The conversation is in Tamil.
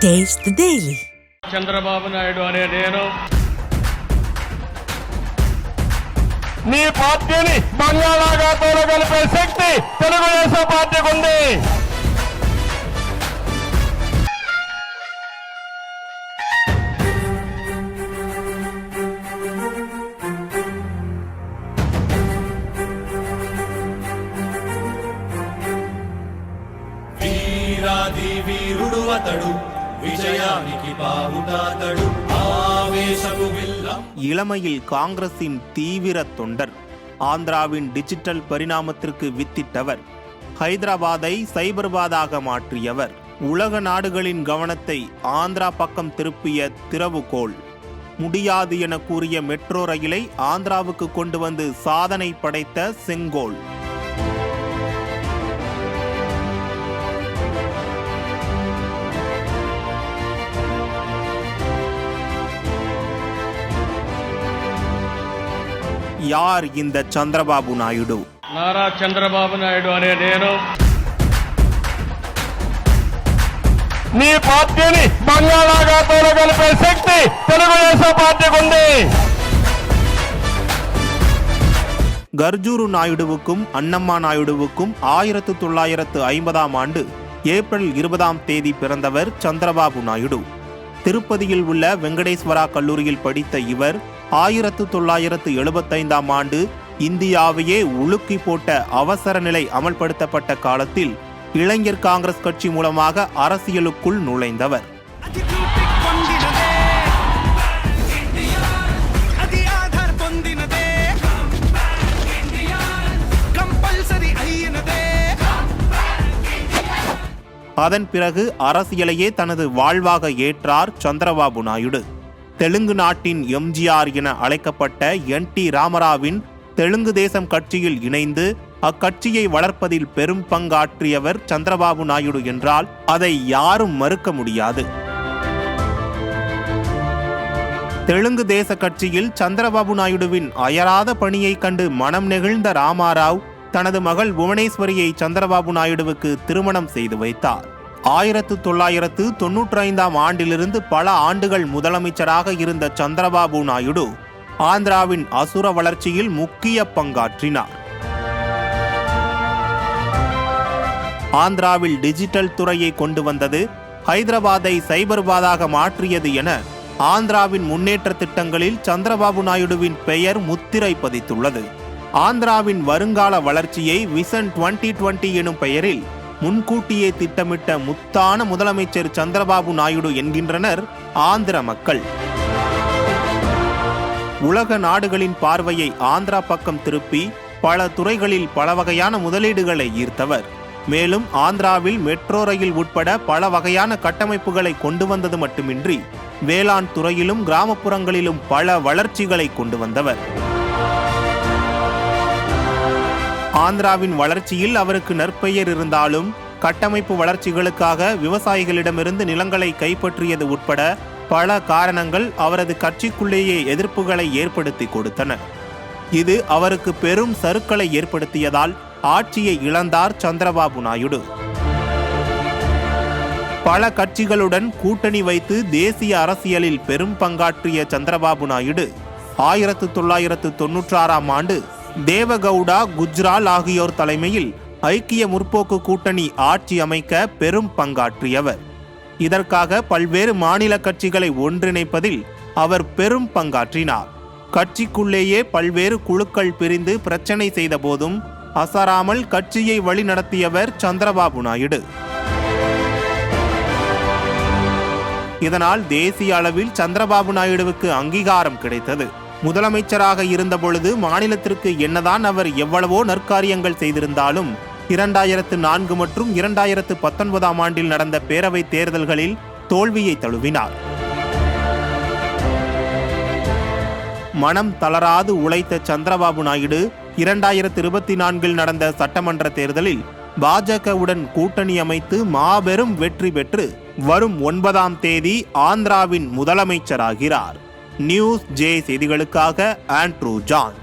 Taste the Daily. Chandrababu Naidu అనే నేను నీ పార్టీని బంగాళాఖాతంలో కలిపే శక్తి తెలుగుదేశం పార్టీకి ఉంది. వీరాది వీరుడు అతడు, విజయానికి బావుటాతడు, ఆవేశపు విల్లం. இளமையில் காங்கிரசின் தீவிர தொண்டர், ஆந்திராவின் டிஜிட்டல் பரிணாமத்திற்கு வித்திட்டவர், ஹைதராபாத்தை சைபர்பாதாக மாற்றியவர், உலக நாடுகளின் கவனத்தை ஆந்திரா பக்கம் திருப்பிய திறவுகோல், முடியாது என கூறிய மெட்ரோ ரயிலை ஆந்திராவுக்கு கொண்டு வந்து சாதனை படைத்த செங்கோல். யார் இந்த சந்திரபாபு நாயுடு? నారా చంద్రబాబు నాయుడు అనే నేను నీ పార్టీని బంగాళాఖాతంలో కలిపే శక్తి తెలుగుదేశం పార్టీకి ఉంది. கர்ஜூரு நாயுடுவுக்கும் அன்னம்மா நாயுடுவுக்கும் 1950ஆம் ஆண்டு ஏப்ரல் 20ஆம் தேதி பிறந்தவர் சந்திரபாபு நாயுடு. திருப்பதியில் உள்ள வெங்கடேஸ்வரா கல்லூரியில் படித்த இவர் 1975ஆம் ஆண்டு இந்தியாவையே உலுக்கி போட்ட அவசர நிலை அமல்படுத்தப்பட்ட காலத்தில் இளைஞர் காங்கிரஸ் கட்சி மூலமாக அரசியலுக்குள் நுழைந்தவர். அதன் பிறகு அரசியலையே தனது வாழ்வாக ஏற்றார் சந்திரபாபு நாயுடு. தெலுங்கு நாட்டின் எம்ஜிஆர் என அழைக்கப்பட்ட NT ராமராவின் தெலுங்கு தேசம் கட்சியில் இணைந்து அக்கட்சியை வளர்ப்பதில் பெரும் பங்காற்றியவர் சந்திரபாபு நாயுடு என்றால் அதை யாரும் மறுக்க முடியாது. தெலுங்கு தேச கட்சியில் சந்திரபாபு நாயுடுவின் அயராத பணியை கண்டு மனம் நெகிழ்ந்த ராமாராவ் தனது மகள் புவனேஸ்வரியை சந்திரபாபு நாயுடுவுக்கு திருமணம் செய்து வைத்தார். 1995ஆம் ஆண்டிலிருந்து பல ஆண்டுகள் முதலமைச்சராக இருந்த சந்திரபாபு நாயுடு ஆந்திராவின் அசுர வளர்ச்சியில் முக்கிய பங்காற்றினார். ஆந்திராவில் டிஜிட்டல் துறையை கொண்டு வந்தது, ஹைதராபாத்தை சைபர்பாதாக மாற்றியது என ஆந்திராவின் முன்னேற்ற திட்டங்களில் சந்திரபாபு நாயுடுவின் பெயர் முத்திரை பதித்துள்ளது. ஆந்திராவின் வருங்கால வளர்ச்சியை விசன் 2020 எனும் பெயரில் முன்கூட்டியே திட்டமிட்ட முத்தான முதலமைச்சர் சந்திரபாபு நாயுடு என்கின்றனர் ஆந்திர மக்கள். உலக நாடுகளின் பார்வையை ஆந்திரா பக்கம் திருப்பி பல துறைகளில் பல வகையான முதலீடுகளை ஈர்த்தவர். மேலும் ஆந்திராவில் மெட்ரோ ரயில் உட்பட பல வகையான கட்டமைப்புகளை கொண்டு வந்தது மட்டுமின்றி வேளாண் துறையிலும் கிராமப்புறங்களிலும் பல வளர்ச்சிகளை கொண்டு வந்தவர். ஆந்திராவின் வளர்ச்சியில் அவருக்கு நற்பெயர் இருந்தாலும் கட்டமைப்பு வளர்ச்சிகளுக்காக விவசாயிகளிடமிருந்து நிலங்களை கைப்பற்றியது உட்பட பல காரணங்கள் அவரது கட்சிக்குள்ளேயே எதிர்ப்புகளை ஏற்படுத்தி கொடுத்தன. இது அவருக்கு பெரும் சறுக்கலை ஏற்படுத்தியதால் ஆட்சியை இழந்தார் சந்திரபாபு நாயுடு. பல கட்சிகளுடன் கூட்டணி வைத்து தேசிய அரசியலில் பெரும் பங்காற்றிய சந்திரபாபு நாயுடு 1996ஆம் ஆண்டு தேவகவுடா, குஜ்ரால் ஆகியோர் தலைமையில் ஐக்கிய முற்போக்கு கூட்டணி ஆட்சி அமைக்க பெரும் பங்காற்றியவர். இதற்காக பல்வேறு மாநில கட்சிகளை ஒன்றிணைப்பதில் அவர் பெரும் பங்காற்றினார். கட்சிக்குள்ளேயே பல்வேறு குழுக்கள் பிரிந்து பிரச்சனை செய்த போதும் அசராமல் கட்சியை வழிநடத்தியவர் சந்திரபாபு நாயுடு. இதனால் தேசிய அளவில் சந்திரபாபு நாயுடுவுக்கு அங்கீகாரம் கிடைத்தது. முதலமைச்சராக இருந்தபொழுது மாநிலத்திற்கு என்னதான் அவர் எவ்வளவோ நற்காரியங்கள் செய்திருந்தாலும் 2004 மற்றும் 2019ஆம் ஆண்டில் நடந்த பேரவைத் தேர்தல்களில் தோல்வியை தழுவினார். மனம் தளராது உழைத்த சந்திரபாபு நாயுடு 2024 நடந்த சட்டமன்ற தேர்தலில் பாஜகவுடன் கூட்டணி அமைத்து மாபெரும் வெற்றி பெற்று வரும் 9ஆம் தேதி ஆந்திராவின் முதலமைச்சராகிறார். நியூஸ் ஜே செய்திகளுக்காக ஆண்ட்ரூ ஜான்.